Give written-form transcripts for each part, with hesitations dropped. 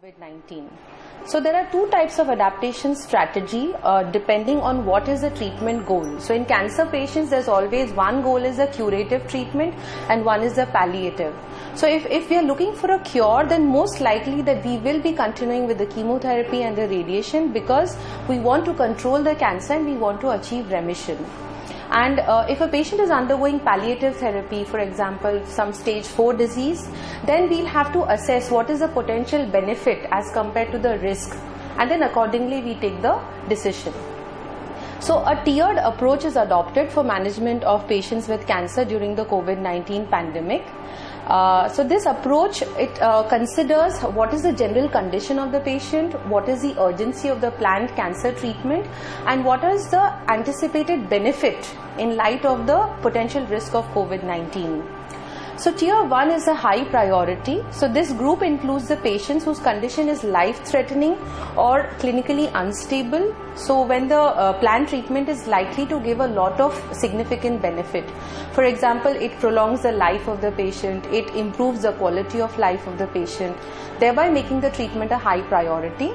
COVID-19. So there are two types of adaptation strategy depending on what is the treatment goal. So in cancer patients, there's always one goal is a curative treatment and one is a palliative. So if we are looking for a cure, then most likely that we will be continuing with the chemotherapy and the radiation because we want to control the cancer and we want to achieve remission. And if a patient is undergoing palliative therapy, for example, some stage 4 disease, then we'll have to assess what is the potential benefit as compared to the risk, and then accordingly we take the decision. So a tiered approach is adopted for management of patients with cancer during the COVID-19 pandemic. So this approach, it considers what is the general condition of the patient, what is the urgency of the planned cancer treatment, and what is the anticipated benefit in light of the potential risk of COVID-19. So tier 1 is a high priority. So this group includes the patients whose condition is life-threatening or clinically unstable. So when the planned treatment is likely to give a lot of significant benefit. For example, it prolongs the life of the patient, it improves the quality of life of the patient, thereby making the treatment a high priority.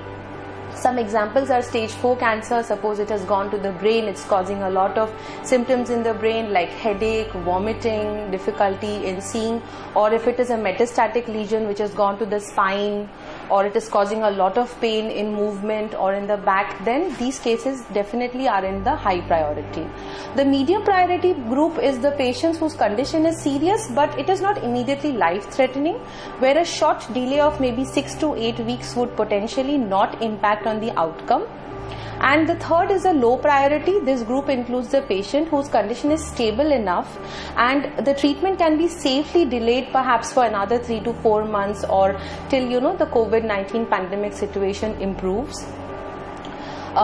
Some examples are stage 4 cancer. Suppose it has gone to the brain, it's causing a lot of symptoms in the brain like headache, vomiting, difficulty in seeing, or if it is a metastatic lesion which has gone to the spine, or it is causing a lot of pain in movement or in the back, then these cases definitely are in the high priority. The medium priority group is the patients whose condition is serious but it is not immediately life-threatening, where a short delay of maybe 6 to 8 weeks would potentially not impact on the outcome. And the third is a low priority. This group includes the patient whose condition is stable enough and the treatment can be safely delayed perhaps for another 3 to 4 months or till the COVID-19 pandemic situation improves. There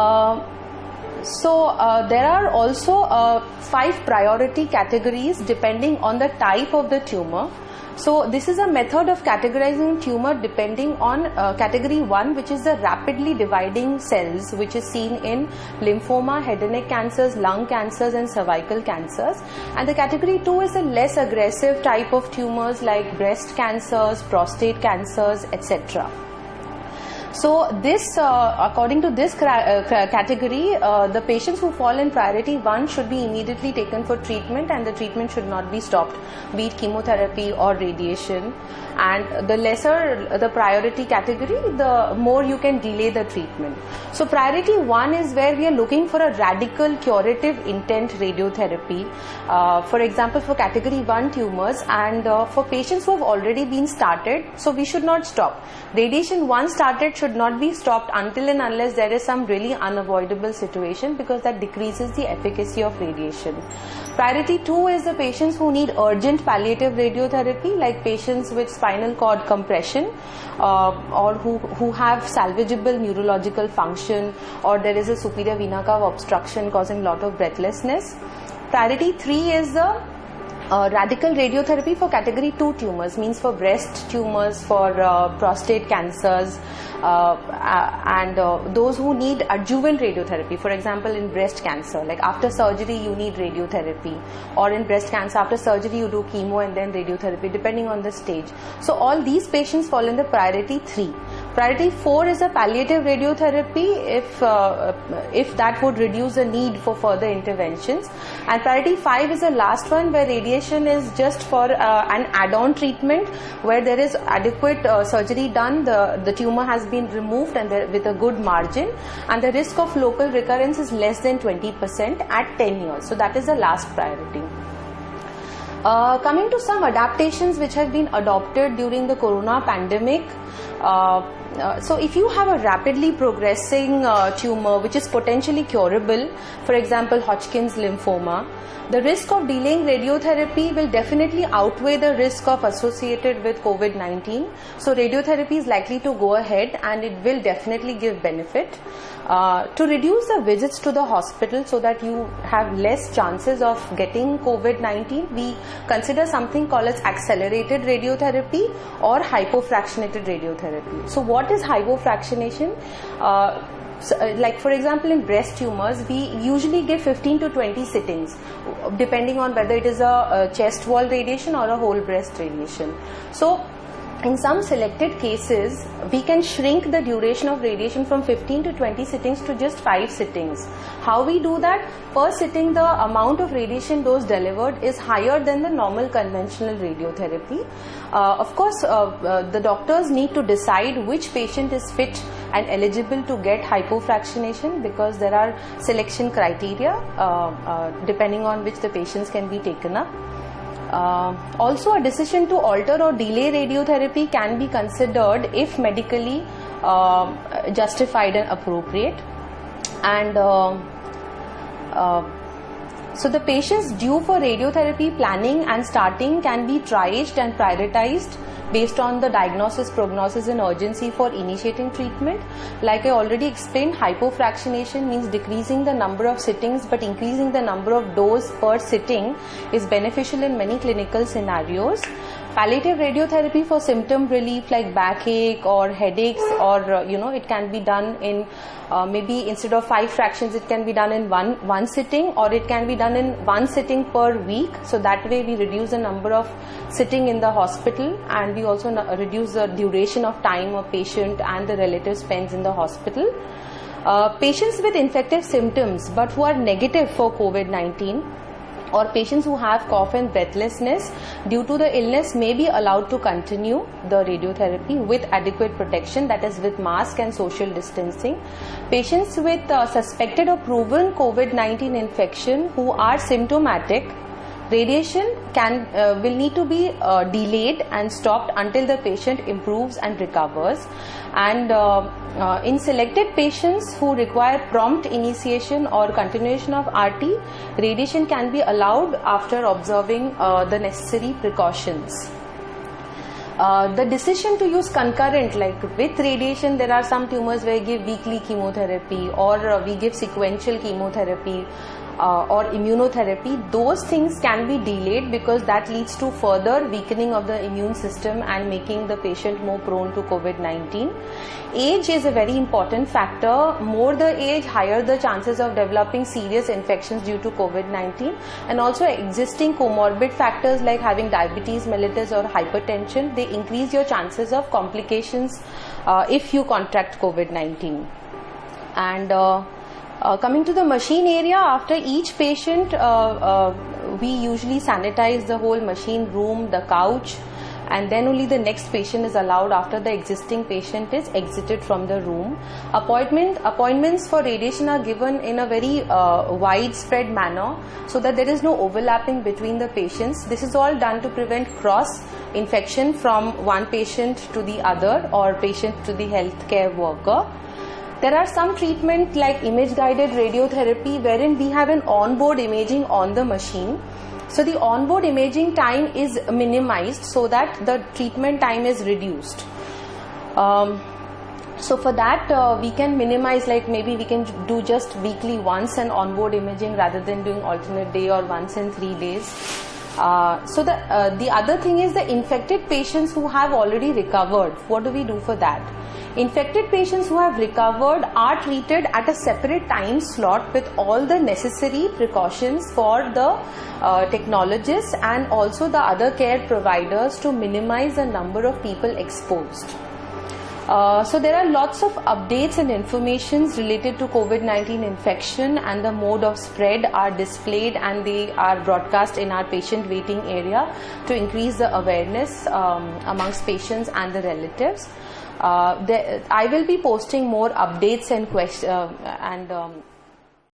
are also 5 priority categories depending on the type of the tumor. So this is a method of categorizing tumor depending on category 1, which is the rapidly dividing cells, which is seen in lymphoma, head and neck cancers, lung cancers and cervical cancers. And the category 2 is a less aggressive type of tumors like breast cancers, prostate cancers, etc. So this, according to this category, the patients who fall in priority 1 should be immediately taken for treatment and the treatment should not be stopped, be it chemotherapy or radiation. And the lesser the priority category, the more you can delay the treatment. So priority 1 is where we are looking for a radical curative intent radiotherapy. For example, for category 1 tumors and for patients who have already been started, so we should not stop. Radiation once started should not be stopped until and unless there is some really unavoidable situation, because that decreases the efficacy of radiation. Priority 2 is the patients who need urgent palliative radiotherapy, like patients with spinal cord compression or who have salvageable neurological function, or there is a superior vena cava obstruction causing a lot of breathlessness. Priority 3 is the radical radiotherapy for category 2 tumors, means for breast tumors, for prostate cancers, and those who need adjuvant radiotherapy. For example, in breast cancer, like after surgery you need radiotherapy, or in breast cancer after surgery you do chemo and then radiotherapy depending on the stage. So all these patients fall in the priority 3. Priority 4 is a palliative radiotherapy if that would reduce the need for further interventions. And priority 5 is the last one, where radiation is just for an add-on treatment, where there is adequate surgery done, the tumor has been removed and with a good margin, and the risk of local recurrence is less than 20% at 10 years. So that is the last priority. Coming to some adaptations which have been adopted during the corona pandemic. So if you have a rapidly progressing tumor which is potentially curable, for example Hodgkin's lymphoma, the risk of delaying radiotherapy will definitely outweigh the risk of associated with COVID-19. So radiotherapy is likely to go ahead and it will definitely give benefit. To reduce the visits to the hospital so that you have less chances of getting COVID-19, we consider something called as accelerated radiotherapy or hypofractionated radiotherapy. So what is hypofractionation? Like for example, in breast tumors, we usually give 15 to 20 sittings, depending on whether it is a chest wall radiation or a whole breast radiation. So in some selected cases, we can shrink the duration of radiation from 15 to 20 sittings to just 5 sittings. How we do that? Per sitting, the amount of radiation dose delivered is higher than the normal conventional radiotherapy. Of course, the doctors need to decide which patient is fit and eligible to get hypofractionation, because there are selection criteria depending on which the patients can be taken up. Also, a decision to alter or delay radiotherapy can be considered if medically justified and appropriate. And so the patients due for radiotherapy planning and starting can be triaged and prioritized based on the diagnosis, prognosis and urgency for initiating treatment. Like I already explained, hypofractionation means decreasing the number of sittings but increasing the number of dose per sitting is beneficial in many clinical scenarios. Palliative radiotherapy for symptom relief like backache or headaches, or it can be done in maybe instead of 5 fractions, it can be done in one sitting, or it can be done in 1 sitting per week. So that way we reduce the number of sitting in the hospital, and we also reduce the duration of time a patient and the relative spends in the hospital. Patients with infective symptoms but who are negative for COVID-19, or patients who have cough and breathlessness due to the illness may be allowed to continue the radiotherapy with adequate protection, that is with mask and social distancing. Patients with suspected or proven COVID-19 infection who are symptomatic, radiation will need to be delayed and stopped until the patient improves and recovers. And in selected patients who require prompt initiation or continuation of RT, radiation can be allowed after observing the necessary precautions. The decision to use concurrent, like with radiation, there are some tumors where we give weekly chemotherapy, or we give sequential chemotherapy or immunotherapy. Those things can be delayed because that leads to further weakening of the immune system and making the patient more prone to COVID-19. Age is a very important factor. More the age, higher the chances of developing serious infections due to COVID-19, and also existing comorbid factors like having diabetes mellitus or hypertension, they increase your chances of complications if you contract COVID-19. And coming to the machine area, after each patient, we usually sanitize the whole machine room, the couch, and then only the next patient is allowed after the existing patient is exited from the room. Appointments for radiation are given in a very widespread manner so that there is no overlapping between the patients. This is all done to prevent cross infection from one patient to the other or patient to the healthcare worker. There are some treatments like image-guided radiotherapy wherein we have an onboard imaging on the machine. So the onboard imaging time is minimized so that the treatment time is reduced. So for that we can minimize, like maybe we can do just weekly once an onboard imaging rather than doing alternate day or once in 3 days. So the other thing is the infected patients who have already recovered. What do we do for that? Infected patients who have recovered are treated at a separate time slot with all the necessary precautions for the technologists and also the other care providers to minimize the number of people exposed. So there are lots of updates and informations related to COVID-19 infection, and the mode of spread are displayed and they are broadcast in our patient waiting area to increase the awareness amongst patients and the relatives. I will be posting more updates and questions